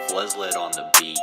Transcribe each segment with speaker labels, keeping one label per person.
Speaker 1: Fleslet on the beat.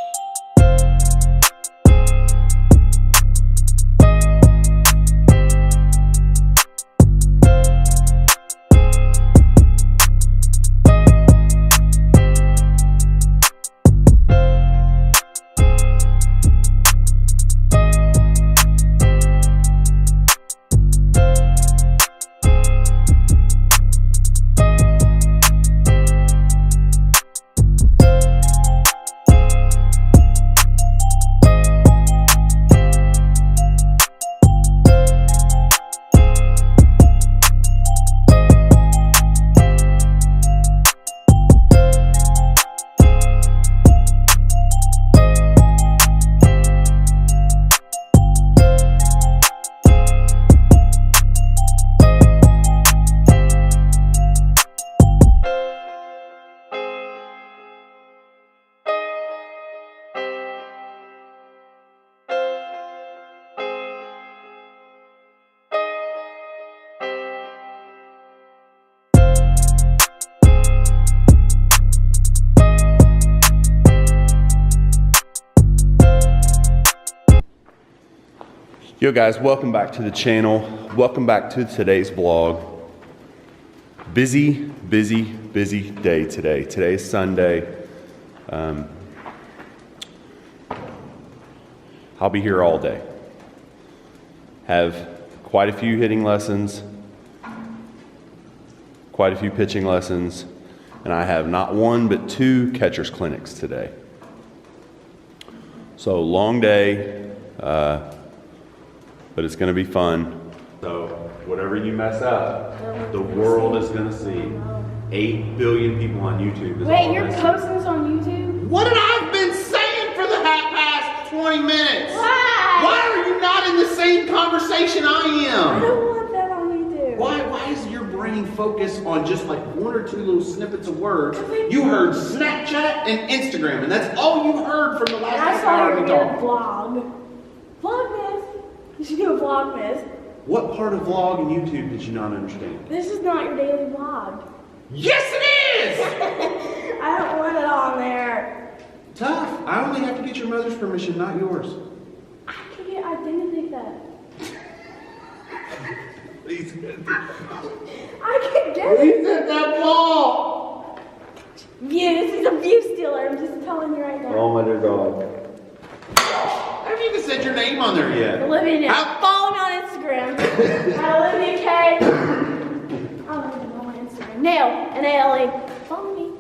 Speaker 2: Yo guys, welcome back to the channel. Welcome back to today's vlog. Busy day today. Today's Sunday. I'll be here all day. Have quite a few hitting lessons, quite a few pitching lessons, and I have not one but 2 catcher's clinics today. So long day. But it's going to be fun. So whatever you mess up, the world is going to see. 8 billion people on YouTube.
Speaker 3: Wait, you're posting this on YouTube?
Speaker 4: What did I been saying for the past 20 minutes?
Speaker 3: Why?
Speaker 4: Why are you not in the same conversation I am?
Speaker 3: I don't want that on YouTube.
Speaker 4: Why is your brain focused on just like 1 or 2 little snippets of words? You heard Snapchat and Instagram, and that's all you heard from the last
Speaker 3: I saw
Speaker 4: hour
Speaker 3: you
Speaker 4: we
Speaker 3: do a
Speaker 4: talked.
Speaker 3: vlog. Vlogmas. You should do a vlogmas.
Speaker 4: What part of vlog and YouTube did you not understand?
Speaker 3: This is not your daily vlog.
Speaker 4: Yes, it is!
Speaker 3: I don't want it on there.
Speaker 4: Tough. I only have to get your mother's permission, not yours.
Speaker 3: I didn't think that.
Speaker 4: Please hit
Speaker 3: I can get it.
Speaker 4: that ball!
Speaker 3: Views. He's a view stealer. I'm just telling you right now.
Speaker 4: Oh my dear God. I haven't even said your name on there yet.
Speaker 3: Olivia, follow me on Instagram. At Olivia K. I don't even know my Instagram. Nail, N-A-L-E. Follow me.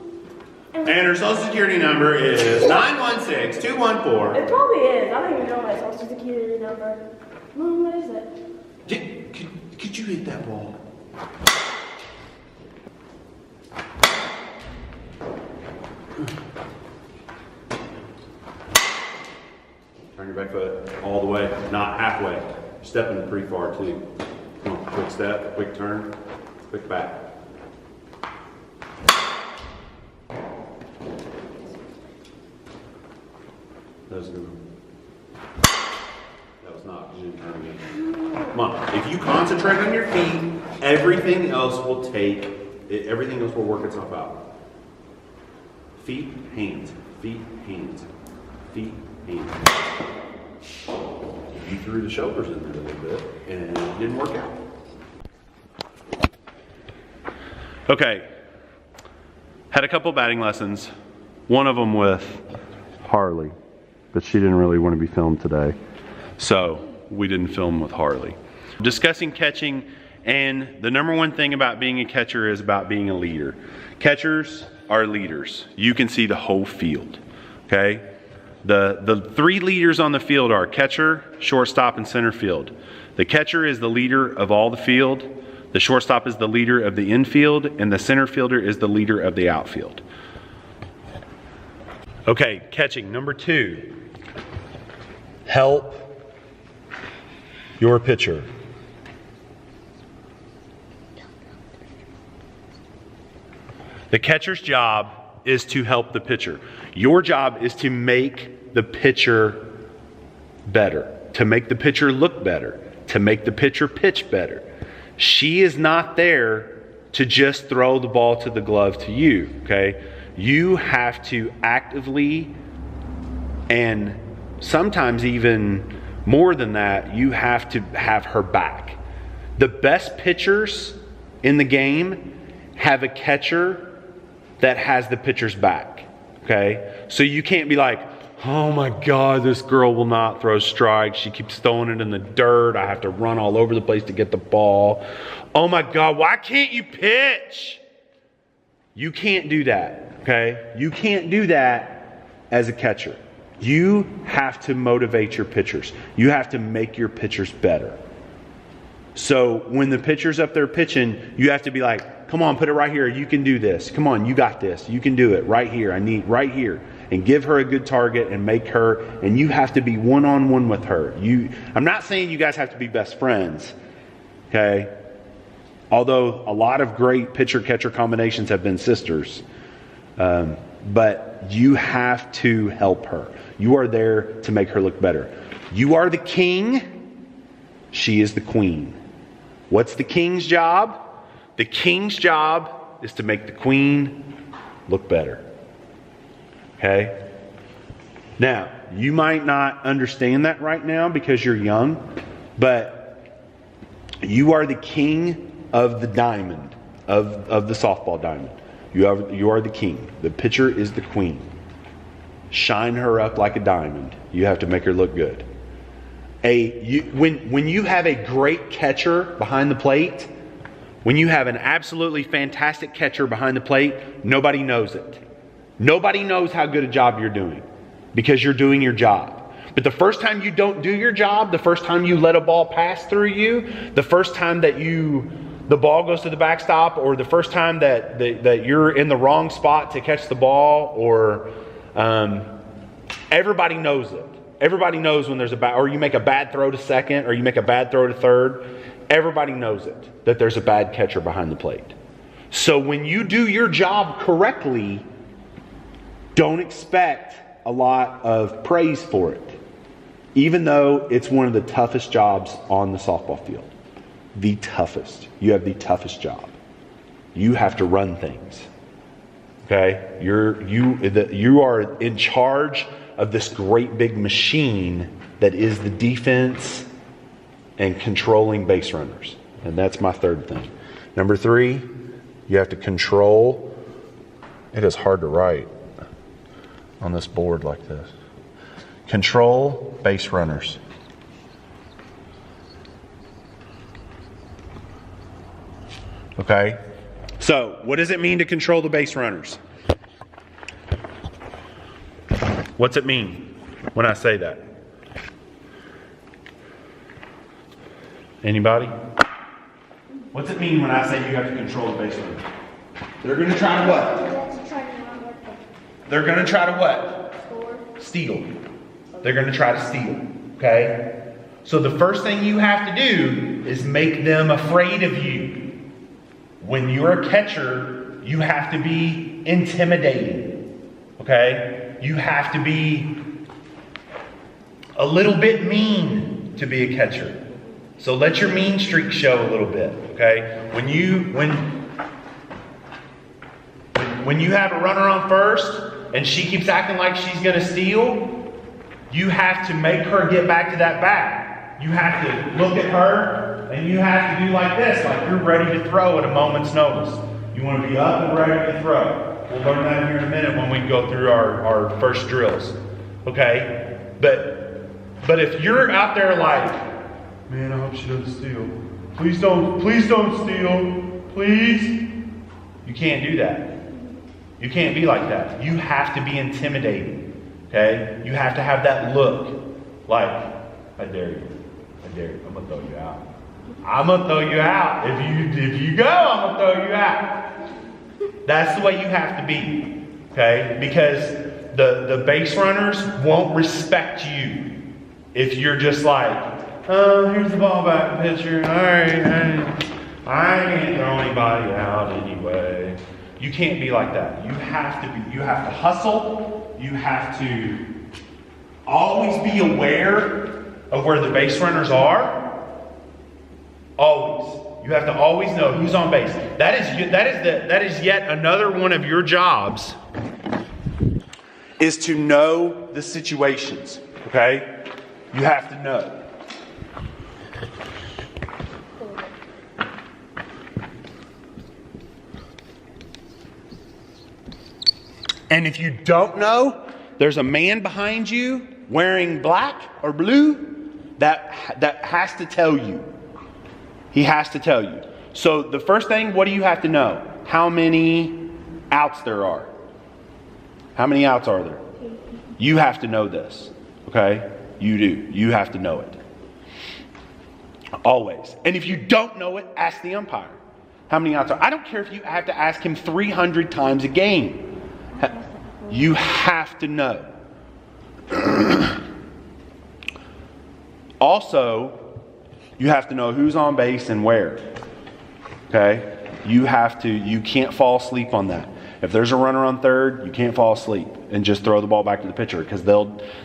Speaker 4: And her social security number is 916-214.
Speaker 3: It probably is. I don't even know my social security number. What is it?
Speaker 4: Could you hit that ball? Turn your back foot all the way, not halfway. You're stepping pretty far too. Come on, quick step, quick turn, quick back. That was a good one. That was not, you didn't turn again. Come on, if you concentrate on your feet, everything else will work itself out. Feet, hands, feet, hands, feet, hands. You threw the shoulders in there a little bit and it didn't work out.
Speaker 2: Okay, had a couple batting lessons. One of them with Harley, but she didn't really want to be filmed today. So we didn't film with Harley. Discussing catching, and the number one thing about being a catcher is about being a leader. Catchers are leaders. You can see the whole field, okay? The 3 leaders on the field are catcher, shortstop, and center field. The catcher is the leader of all the field. The shortstop is the leader of the infield, and the center fielder is the leader of the outfield. Okay, catching, number 2. Help your pitcher. The catcher's job is to help the pitcher. Your job is to make the pitcher better, to make the pitcher look better, to make the pitcher pitch better. She is not there to just throw the ball to the glove to you, okay? You have to actively, and sometimes even more than that, you have to have her back. The best pitchers in the game have a catcher that has the pitcher's back, okay? So you can't be like, oh my God, this girl will not throw strikes. She keeps throwing it in the dirt. I have to run all over the place to get the ball. Oh my God, why can't you pitch? You can't do that, okay? You can't do that as a catcher. You have to motivate your pitchers. You have to make your pitchers better. So when the pitcher's up there pitching, you have to be like, come on, put it right here. You can do this. Come on, you got this. You can do it right here. I need right here. And give her a good target and make her, and you have to be one-on-one with her. I'm not saying you guys have to be best friends, okay? Although a lot of great pitcher-catcher combinations have been sisters. But you have to help her. You are there to make her look better. You are the king. She is the queen. What's the king's job? The king's job is to make the queen look better. Okay? Now, you might not understand that right now because you're young, but you are the king of the diamond, of the softball diamond. You are the king. The pitcher is the queen. Shine her up like a diamond. You have to make her look good. When you have a great catcher behind the plate, when you have an absolutely fantastic catcher behind the plate, nobody knows it. Nobody knows how good a job you're doing because you're doing your job. But the first time you don't do your job, the first time you let a ball pass through you, the first time that the ball goes to the backstop, or the first time that you're in the wrong spot to catch the ball, or everybody knows it. Everybody knows when there's or you make a bad throw to second, or you make a bad throw to third. Everybody knows it, that there's a bad catcher behind the plate. So when you do your job correctly, don't expect a lot of praise for it, even though it's one of the toughest jobs on the softball field. The toughest. You have the toughest job. You have to run things. Okay? You are in charge of this great big machine that is the defense and controlling base runners. And that's my third thing. Number 3, you have to control. It is hard to write on this board like this. Control base runners. Okay? So, what does it mean to control the base runners? What's it mean when I say that? Anybody? What's it mean when I say you have to control the base runners? They're going to try to what? They're going to try to what? Steal. They're going to try to steal. Okay? So the first thing you have to do is make them afraid of you. When you're a catcher, you have to be intimidating. Okay? You have to be a little bit mean to be a catcher. So let your mean streak show a little bit. Okay? When you have a runner on first and she keeps acting like she's going to steal, you have to make her get back to that bat. You have to look at her and you have to do like this, like you're ready to throw at a moment's notice. You want to be up and ready to throw. We'll learn that here in a minute when we go through our first drills. Okay? But if you're out there like, man, I hope she doesn't steal. Please don't steal. Please. You can't do that. You can't be like that. You have to be intimidating. Okay? You have to have that look like, I dare you. I dare you. I'm going to throw you out. I'm going to throw you out. If you go, I'm going to throw you out. That's the way you have to be. Okay? Because the base runners won't respect you if you're just like, oh, here's the ball back, pitcher. All right. I ain't throw anybody out anyway. You can't be like that. You have to hustle. You have to always be aware of where the base runners are. Always. You have to always know who's on base. That is yet another one of your jobs, is to know the situations. Okay? You have to know. And if you don't know, there's a man behind you wearing black or blue that has to tell you. He has to tell you. So the first thing, what do you have to know? How many outs there are. How many outs are there? You have to know this. Okay? You do. You have to know it. Always. And if you don't know it, ask the umpire. How many outs are? I don't care if you have to ask him 300 times a game. You have to know. Also, you have to know who's on base and where. Okay? You can't fall asleep on that. If there's a runner on third, you can't fall asleep and just throw the ball back to the pitcher, because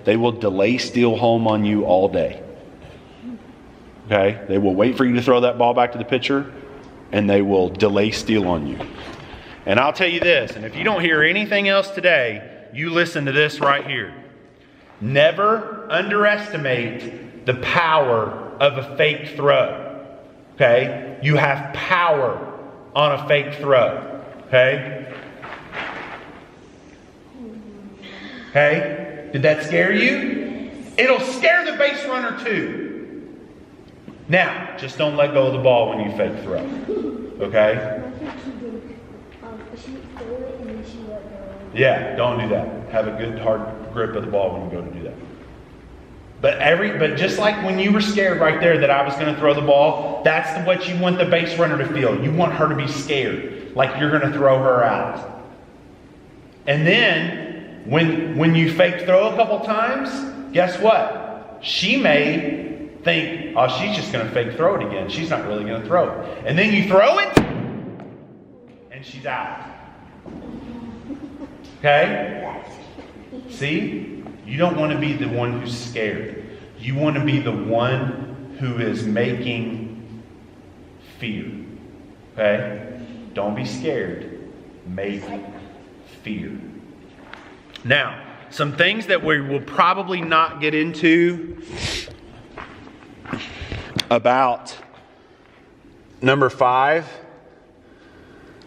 Speaker 2: they will delay steal home on you all day. Okay? They will wait for you to throw that ball back to the pitcher, and they will delay steal on you. And I'll tell you this, and if you don't hear anything else today, you listen to this right here. Never underestimate the power of a fake throw. Okay? You have power on a fake throw. Okay? Okay? Did that scare you? It'll scare the base runner too. Now, just don't let go of the ball when you fake throw. Okay? Yeah, don't do that. Have a good hard grip of the ball when you go to do that. But just like when you were scared right there that I was going to throw the ball, that's what you want the base runner to feel. You want her to be scared, like you're going to throw her out. And then when you fake throw a couple times, guess what? She may think, oh, she's just going to fake throw it again. She's not really going to throw it. And then you throw it, and she's out. Okay? See? You don't want to be the one who's scared. You want to be the one who is making fear. Okay? Don't be scared. Make fear. Now, some things that we will probably not get into about number 5.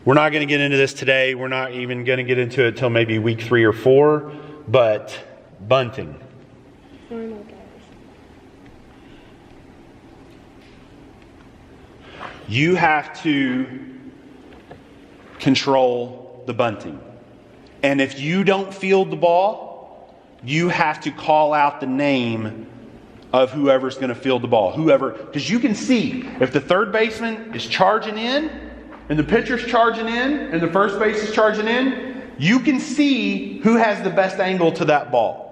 Speaker 2: We're not going to get into this today. We're not even going to get into it till maybe week 3 or 4. But bunting. You have to control the bunting. And if you don't field the ball, you have to call out the name of whoever's going to field the ball. Whoever, because you can see if the third baseman is charging in, and the pitcher's charging in, and the first base is charging in, you can see who has the best angle to that ball.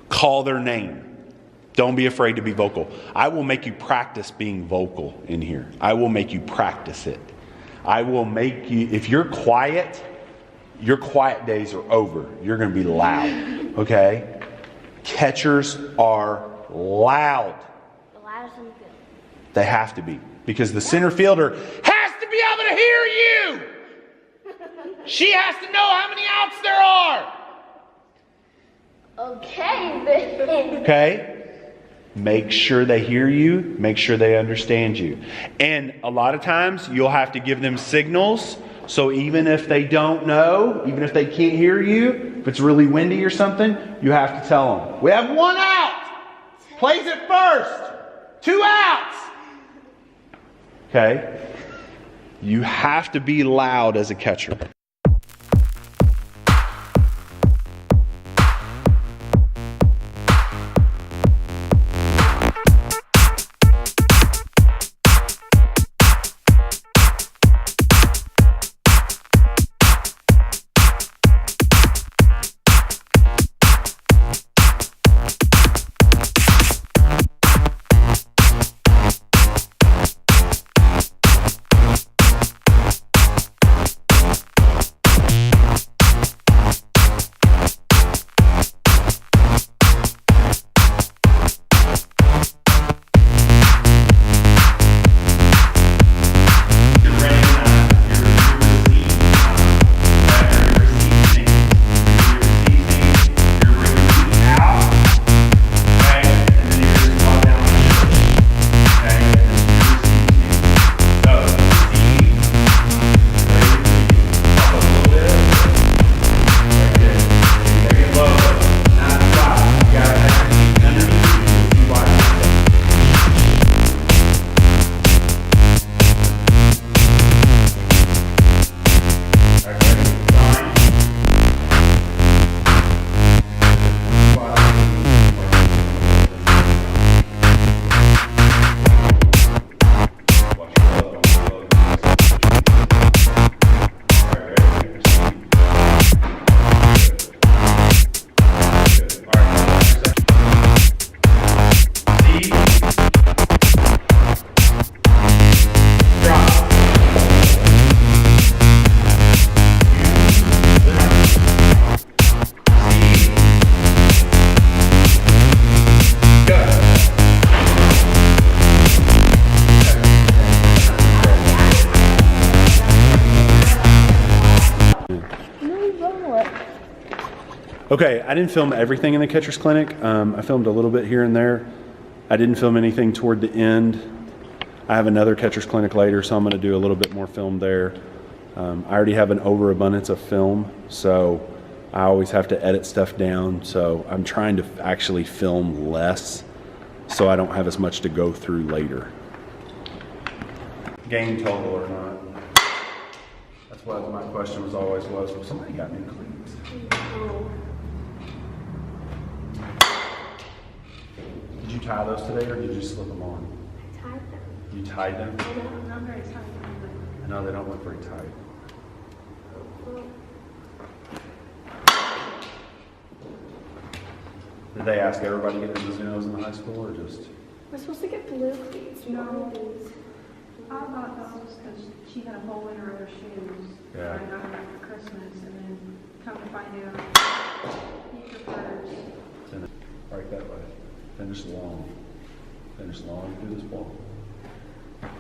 Speaker 2: Call their name. Don't be afraid to be vocal. I will make you practice being vocal in here. I will make you practice it. I will make you, if you're quiet, your quiet days are over. You're going to be loud. Okay? Catchers are loud.
Speaker 3: The loudest in the field.
Speaker 2: They have to be. Because the center fielder has to be able to hear you. She has to know how many outs there are.
Speaker 3: Okay, then.
Speaker 2: Okay? Make sure they hear you. Make sure they understand you. And a lot of times you'll have to give them signals. So even if they don't know, even if they can't hear you, if it's really windy or something, you have to tell them, we have 1 out. Plays it first. 2 outs. Okay? You have to be loud as a catcher. Okay, I didn't film everything in the catcher's clinic. I filmed a little bit here and there. I didn't film anything toward the end. I have another catcher's clinic later, so I'm going to do a little bit more film there. I already have an overabundance of film, so I always have to edit stuff down. So I'm trying to actually film less so I don't have as much to go through later. Game total or not? That's what my question was always was, well, somebody got new cleats. Did you tie those today or did you slip them on?
Speaker 3: I tied them.
Speaker 2: You tied them?
Speaker 3: I'm not very tight.
Speaker 2: I know they don't look very tight. Did they ask everybody to get their Mizunos in the high school or just?
Speaker 3: We're supposed to get blue cleats.
Speaker 1: No. I bought those because she had a hole in her other shoes.
Speaker 2: Yeah.
Speaker 1: I got them for Christmas, and then come to find out, your purse.
Speaker 2: Right that way. Finish long. Finish long through this ball. You're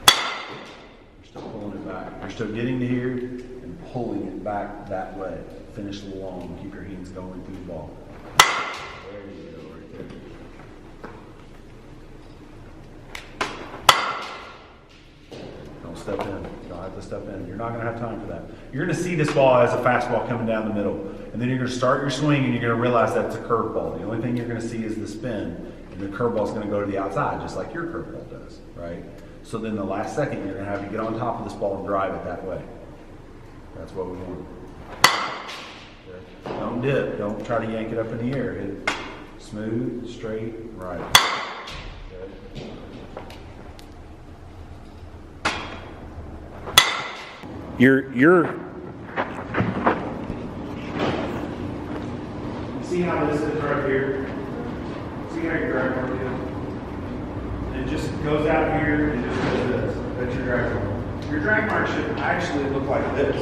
Speaker 2: still pulling it back. You're still getting to here and pulling it back that way. Finish long. Keep your hands going through the ball. There you go, right there. Don't step in. You don't have to step in. You're not going to have time for that. You're going to see this ball as a fastball coming down the middle. And then you're going to start your swing and you're going to realize that it's a curveball. The only thing you're going to see is the spin. And the curveball is going to go to the outside, just like your curveball does, right? So then the last second, you're going to have to get on top of this ball and drive it that way. That's what we want. Okay. Don't dip. Don't try to yank it up in the air. Hit it smooth, straight, right. Okay. You're see how this is right here? See how your drag mark is? It just goes out here and just does this. That's your drag mark. Your drag mark should actually look like this.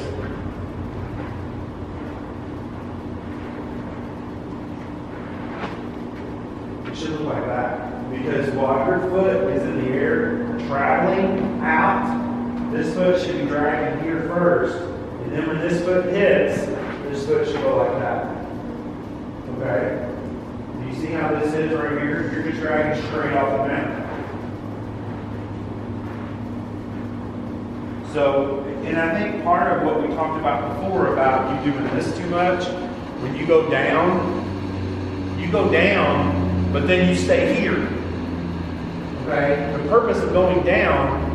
Speaker 2: It should look like that. Because while your foot is in the air, traveling out, this foot should be dragging here first. And then when this foot hits, this foot should go like that. Okay? Do you see how this is right here? You're just dragging straight off the mat. So, and I think part of what we talked about before about you doing this too much, when you go down, but then you stay here. Okay? The purpose of going down,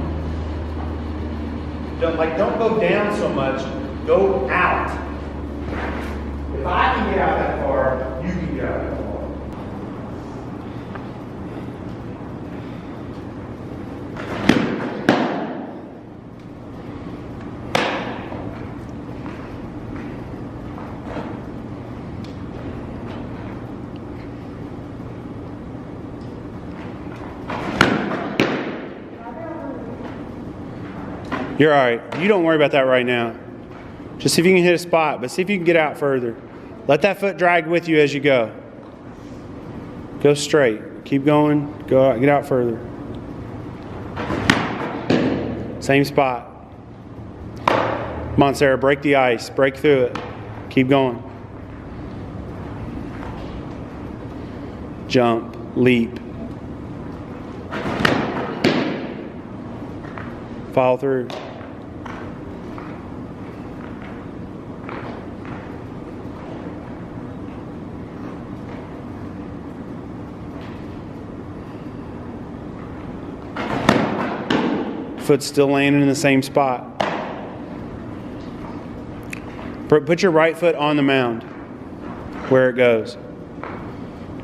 Speaker 2: don't go down so much, go out. If I can get out that far, you can get out that far. You're all right. You don't worry about that right now. Just see if you can hit a spot, but see if you can get out further. Let that foot drag with you as you go. Go straight. Keep going. Go out, get out further. Same spot. Come on, Sarah. Break the ice. Break through it. Keep going. Jump. Leap. Follow through. Foot still landing in the same spot. Put your right foot on the mound where it goes.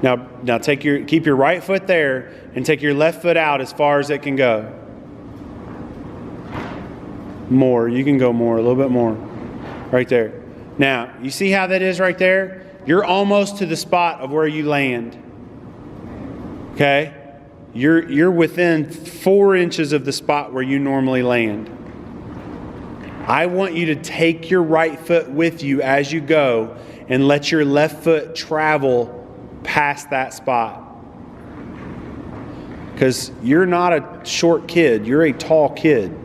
Speaker 2: Now keep your right foot there and take your left foot out as far as it can go. More. You can go more, a little bit more. Right there. Now, you see how that is right there? You're almost to the spot of where you land. Okay? You're within 4 inches of the spot where you normally land. I want you to take your right foot with you as you go and let your left foot travel past that spot. Because you're not a short kid, you're a tall kid.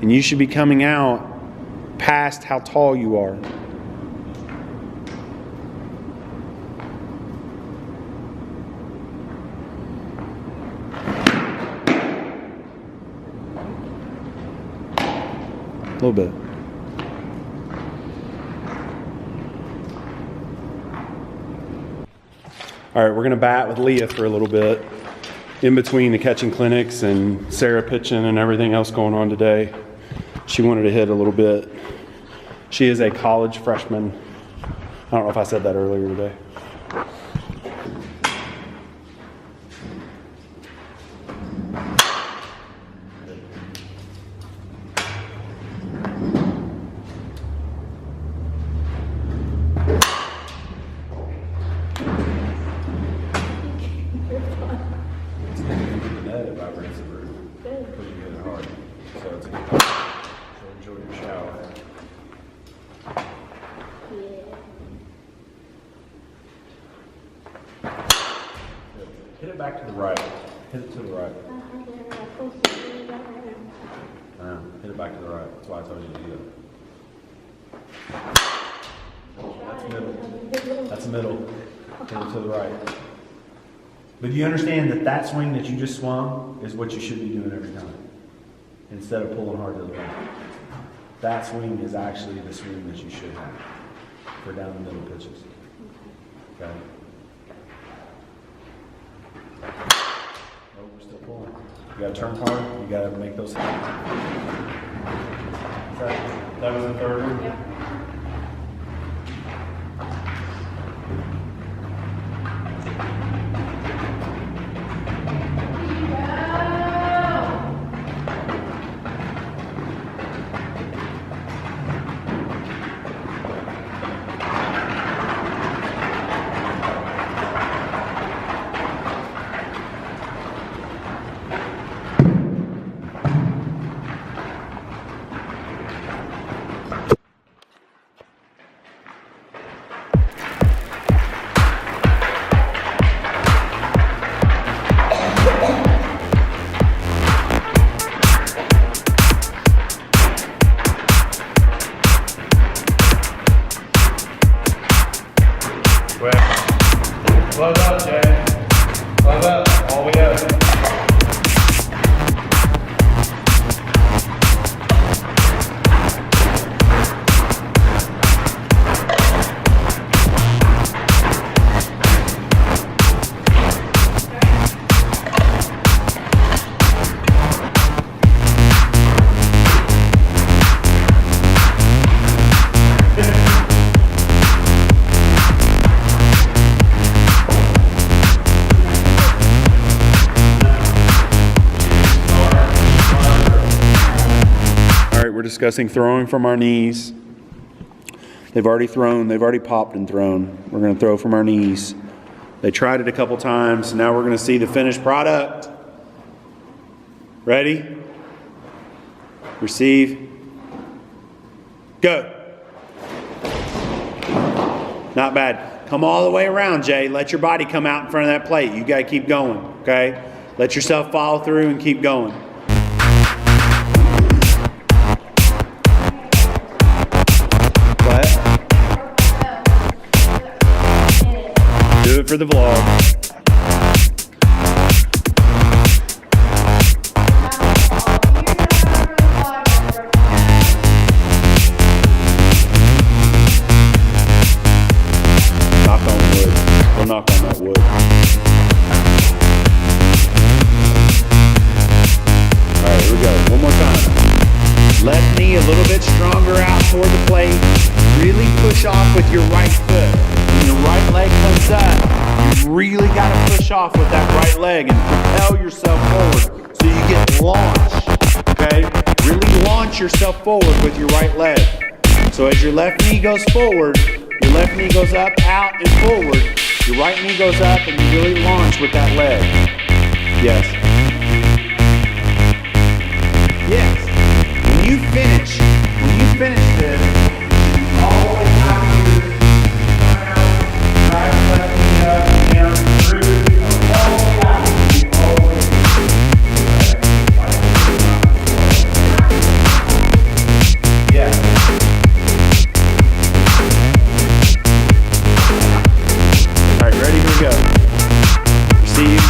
Speaker 2: And you should be coming out past how tall you are. little bit. All right, we're gonna bat with Leah for a little bit in between the catching clinics and Sarah pitching and everything else going on today. She wanted to hit a little bit. She is a college freshman. I don't know if I said that earlier today. Hit it back to the right. Hit it to the right. Hit it back to the right. That's why I told you to do that. That's middle. That's middle. Hit it to the right. But do you understand that that swing that you just swung is what you should be doing every time? Instead of pulling hard to the right. That swing is actually the swing that you should have for down the middle pitches. Okay? Oh, we're still pulling. You gotta turn hard, you gotta make those hands. That was the third one?
Speaker 1: Yep.
Speaker 2: Close up, Jay. Close up. All the way up. We're discussing throwing from our knees. They've already thrown, they've already popped and thrown. We're going to throw from our knees. They tried it a couple times. Now we're going to see the finished product. Ready? Receive. Go. Not bad. Come all the way around, Jay. Let your body come out in front of that plate. You got to keep going, okay? Let yourself follow through and keep going. Do it for the vlog. Knock on wood. We'll knock on that wood. Alright, here we go. One more time. Left knee a little bit stronger out toward the plate. Really push off with your right foot. When your right leg comes up, you really got to push off with that right leg and propel yourself forward so you get launched, okay? Really launch yourself forward with your right leg. So as your left knee goes forward, your left knee goes up, out, and forward. Your right knee goes up and you really launch with that leg. Yes. Yes. When you finish this, all the way out here, right, left knee up, down, through, all the way out, all the way through. Yeah. All right, ready? Here we go. Receive.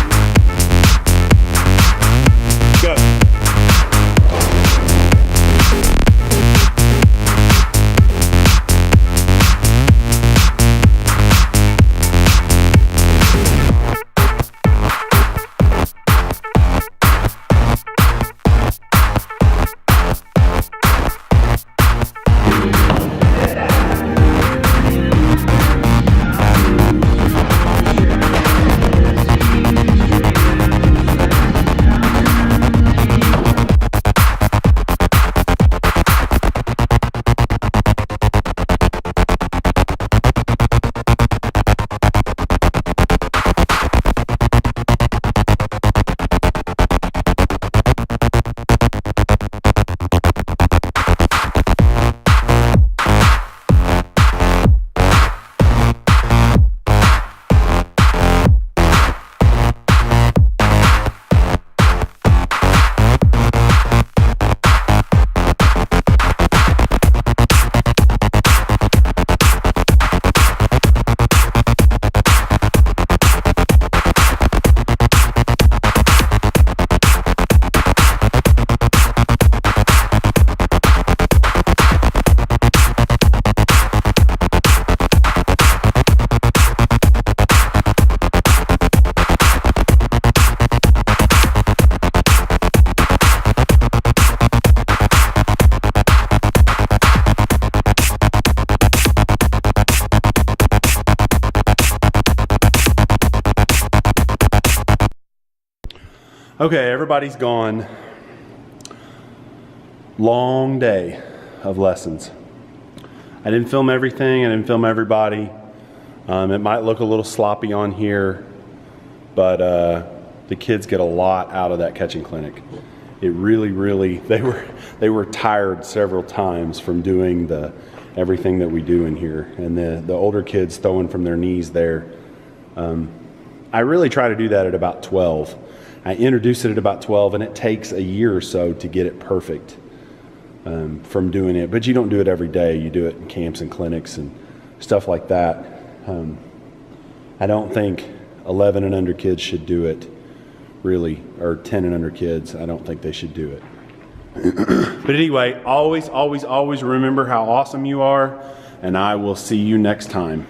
Speaker 2: Okay, everybody's gone. Long day of lessons. I didn't film everything. I didn't film everybody. It might look a little sloppy on here, but the kids get a lot out of that catching clinic. It really, they were tired several times from doing everything that we do in here, and the older kids throwing from their knees there. I really try to do that at about 12. I introduce it at about 12, and it takes a year or so to get it perfect from doing it. But you don't do it every day. You do it in camps and clinics and stuff like that. I don't think 11 and under kids should do it, really, or 10 and under kids. I don't think they should do it. But anyway, always remember how awesome you are, and I will see you next time.